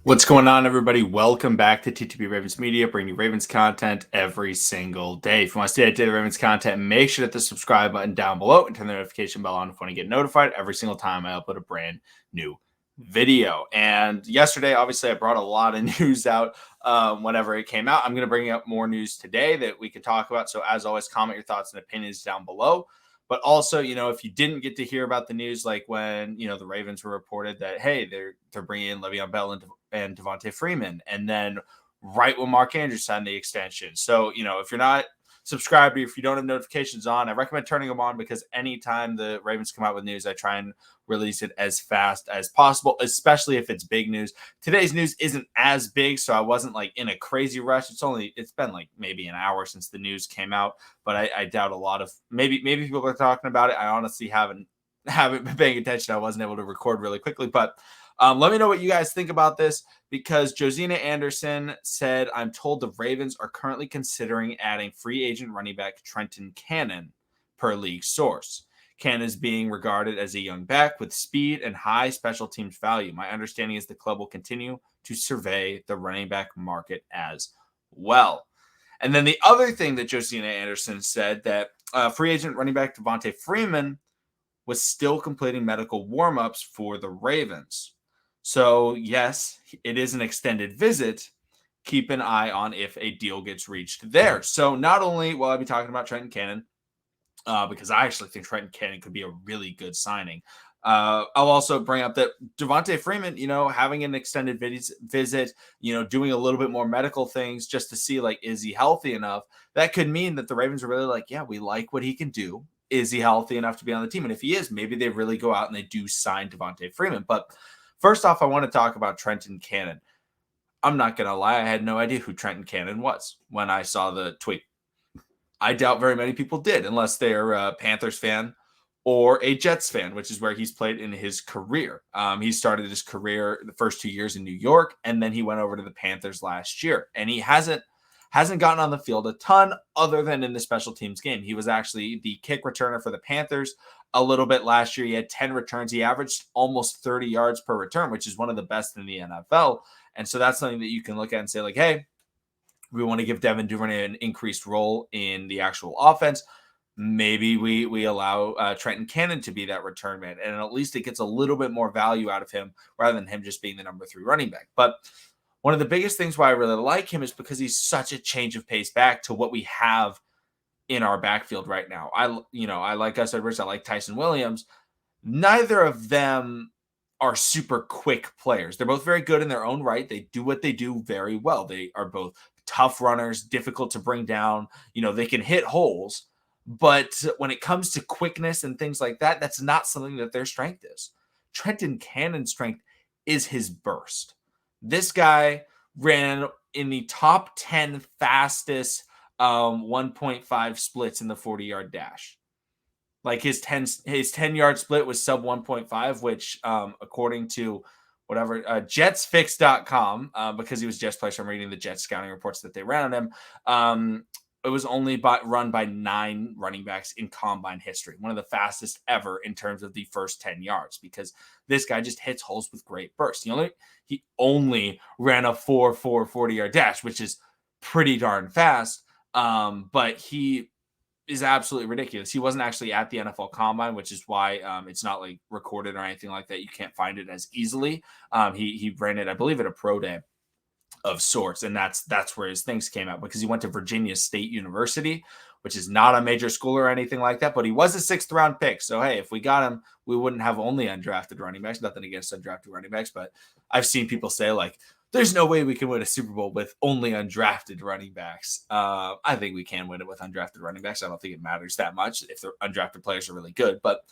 What's going on, everybody? Welcome back to TTB Ravens Media, bringing you Ravens content every single day. If you want to stay updated with Ravens content, make sure to hit the subscribe button down below and turn the notification bell on if you want to get notified every single time I upload a brand new video. And yesterday, obviously, I brought a lot of news out whenever it came out. I'm going to bring up more news today that we can talk about. So, as always, comment your thoughts and opinions down below. But also, if you didn't get to hear about the news, like when the Ravens were reported that hey, they're bringing in Le'Veon Bell and Devonta Freeman, and then right when Mark Andrews signed the extension. So if you're not subscribed, or if you don't have notifications on, I recommend turning them on because anytime the Ravens come out with news, I try and release it as fast as possible, especially if it's big news. Today's news isn't as big, so I wasn't like in a crazy rush. It's been like maybe an hour since the news came out, but I doubt a lot of maybe people are talking about it. I honestly haven't been paying attention. I wasn't able to record really quickly, but let me know what you guys think about this, because Josina Anderson said, I'm told the Ravens are currently considering adding free agent running back Trenton Cannon, per league source. Cannon is being regarded as a young back with speed and high special teams value. My understanding is the club will continue to survey the running back market as well. And then the other thing that Josina Anderson said, that free agent running back Devonta Freeman was still completing medical warm-ups for the Ravens. So, yes, it is an extended visit. Keep an eye on if a deal gets reached there. So, not only will I be talking about Trenton Cannon, because I actually think Trenton Cannon could be a really good signing. I'll also bring up that Devonta Freeman, having an extended visit, doing a little bit more medical things just to see, like, is he healthy enough? That could mean that the Ravens are really like, yeah, we like what he can do. Is he healthy enough to be on the team? And if he is, maybe they really go out and they do sign Devonta Freeman. But first off, I want to talk about Trenton Cannon. I'm not going to lie. I had no idea who Trenton Cannon was when I saw the tweet. I doubt very many people did, unless they're a Panthers fan or a Jets fan, which is where he's played in his career. He started his career the first 2 years in New York, and then he went over to the Panthers last year. And he hasn't gotten on the field a ton other than in the special teams game. He was actually the kick returner for the Panthers a little bit last year. He had 10 returns. He averaged almost 30 yards per return, which is one of the best in the NFL. And so that's something that you can look at and say, like, hey, we want to give Devin Duvernay an increased role in the actual offense. Maybe we allow Trenton Cannon to be that return man, and at least it gets a little bit more value out of him rather than him just being the number 3 running back. But one of the biggest things why I really like him is because he's such a change of pace back to what we have in our backfield right now. I like Gus Edwards. I like Tyson Williams. Neither of them are super quick players. They're both very good in their own right. They do what they do very well. They are both tough runners, difficult to bring down. They can hit holes, but when it comes to quickness and things like that, that's not something that their strength is. Trenton Cannon's strength is his burst. This guy ran in the top 10 fastest 1.5 splits in the 40-yard dash. Like his 10-yard split was sub 1.5, which according to whatever jetsfix.com, because he was Jets player, so I'm reading the Jets scouting reports that they ran on him. It was only run by 9 running backs in combine history, one of the fastest ever in terms of the first 10 yards, because this guy just hits holes with great burst. He only ran a 4.4 40-yard dash, which is pretty darn fast. But he is absolutely ridiculous. He wasn't actually at the NFL Combine, which is why it's not like recorded or anything like that. You can't find it as easily. He ran it, I believe, at a pro day of sorts, and that's where his things came out, because he went to Virginia State University, which is not a major school or anything like that, but he was a 6th round pick. So hey, if we got him, we wouldn't have only undrafted running backs. Nothing against undrafted running backs, but I've seen people say, like, there's no way we can win a Super Bowl with only undrafted running backs. I think we can win it with undrafted running backs. I don't think it matters that much if the undrafted players are really good. But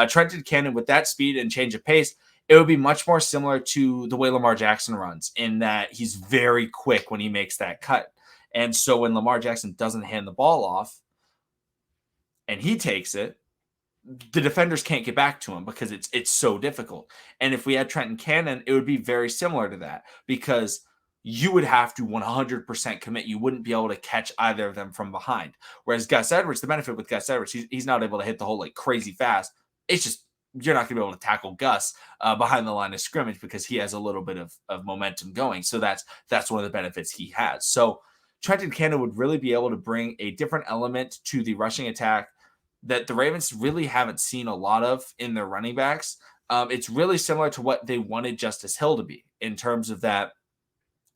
Trenton Cannon, with that speed and change of pace, it would be much more similar to the way Lamar Jackson runs, in that he's very quick when he makes that cut. And so when Lamar Jackson doesn't hand the ball off and he takes it, the defenders can't get back to him because it's so difficult. And if we had Trenton Cannon, it would be very similar to that, because you would have to 100% commit. You wouldn't be able to catch either of them from behind. Whereas Gus Edwards, the benefit with Gus Edwards, he's not able to hit the hole like crazy fast. It's just you're not going to be able to tackle Gus behind the line of scrimmage because he has a little bit of momentum going. So that's one of the benefits he has. So Trenton Cannon would really be able to bring a different element to the rushing attack that the Ravens really haven't seen a lot of in their running backs. It's really similar to what they wanted Justice Hill to be in terms of that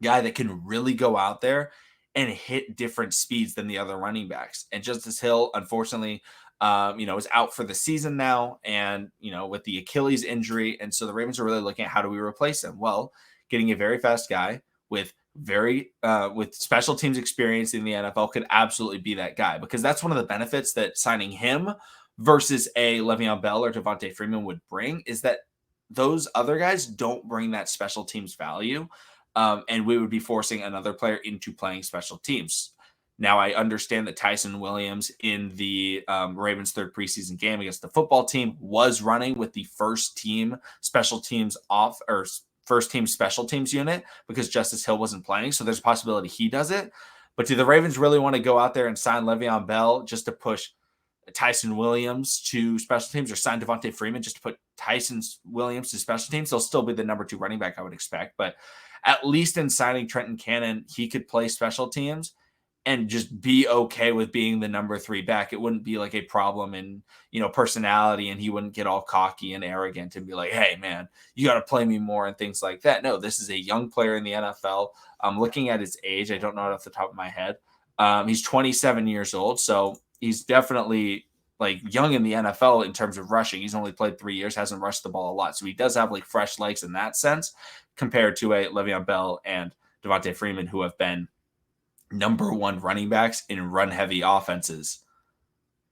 guy that can really go out there and hit different speeds than the other running backs. And Justice Hill, unfortunately, is out for the season now, and with the Achilles injury, and so the Ravens are really looking at how do we replace him. Well, getting a very fast guy with with special teams experience in the NFL could absolutely be that guy, because that's one of the benefits that signing him versus a Le'Veon Bell or Devonta Freeman would bring, is that those other guys don't bring that special teams value. And we would be forcing another player into playing special teams. Now, I understand that Tyson Williams in the Ravens' third preseason game against the football team was running with the first team special teams unit because Justice Hill wasn't playing. So there's a possibility he does it. But do the Ravens really want to go out there and sign Le'Veon Bell just to push Tyson Williams to special teams, or sign Devonta Freeman just to put Tyson Williams to special teams? He'll still be the number 2 running back, I would expect. But at least in signing Trenton Cannon, he could play special teams and just be okay with being the number 3 back. It wouldn't be like a problem in, personality, and he wouldn't get all cocky and arrogant and be like, hey man, you got to play me more and things like that. No, this is a young player in the NFL. I'm looking at his age. I don't know it off the top of my head. He's 27 years old. So he's definitely like young in the NFL in terms of rushing. He's only played 3 years, hasn't rushed the ball a lot. So he does have like fresh legs in that sense compared to a Le'Veon Bell and Devonta Freeman, who have been number 1 running backs in run-heavy offenses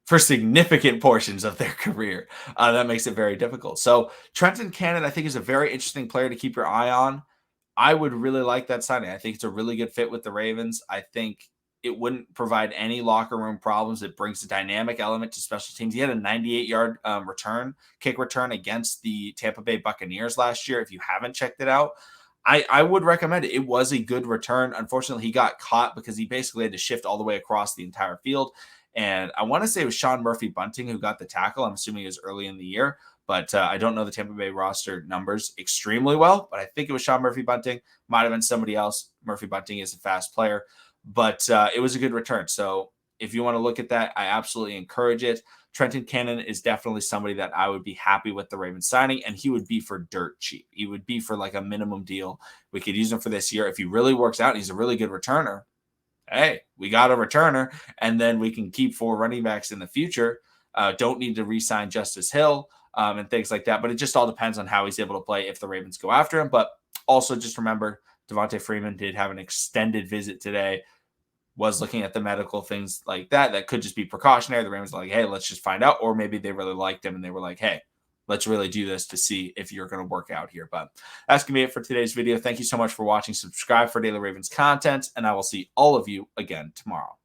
for significant portions of their career. That makes it very difficult. So Trenton Cannon, I think, is a very interesting player to keep your eye on. I would really like that signing. I think it's a really good fit with the Ravens. I think it wouldn't provide any locker room problems. It brings a dynamic element to special teams. He had a 98-yard kick return against the Tampa Bay Buccaneers last year. If you haven't checked it out, I would recommend it. It was a good return. Unfortunately, he got caught because he basically had to shift all the way across the entire field. And I want to say it was Sean Murphy-Bunting who got the tackle. I'm assuming it was early in the year, but I don't know the Tampa Bay roster numbers extremely well, but I think it was Sean Murphy-Bunting. Might have been somebody else. Murphy-Bunting is a fast player, but it was a good return. So if you want to look at that, I absolutely encourage it. Trenton Cannon is definitely somebody that I would be happy with the Ravens signing, and he would be for dirt cheap. He would be for like a minimum deal. We could use him for this year. If he really works out and he's a really good returner, hey, we got a returner, and then we can keep 4 running backs in the future. Don't need to re-sign Justice Hill and things like that, but it just all depends on how he's able to play if the Ravens go after him. But also just remember, Devonta Freeman did have an extended visit today, was looking at the medical things like that. That could just be precautionary. The Ravens are like, hey, let's just find out. Or maybe they really liked him and they were like, hey, let's really do this to see if you're going to work out here. But that's going to be it for today's video. Thank you so much for watching. Subscribe for daily Ravens content, and I will see all of you again tomorrow.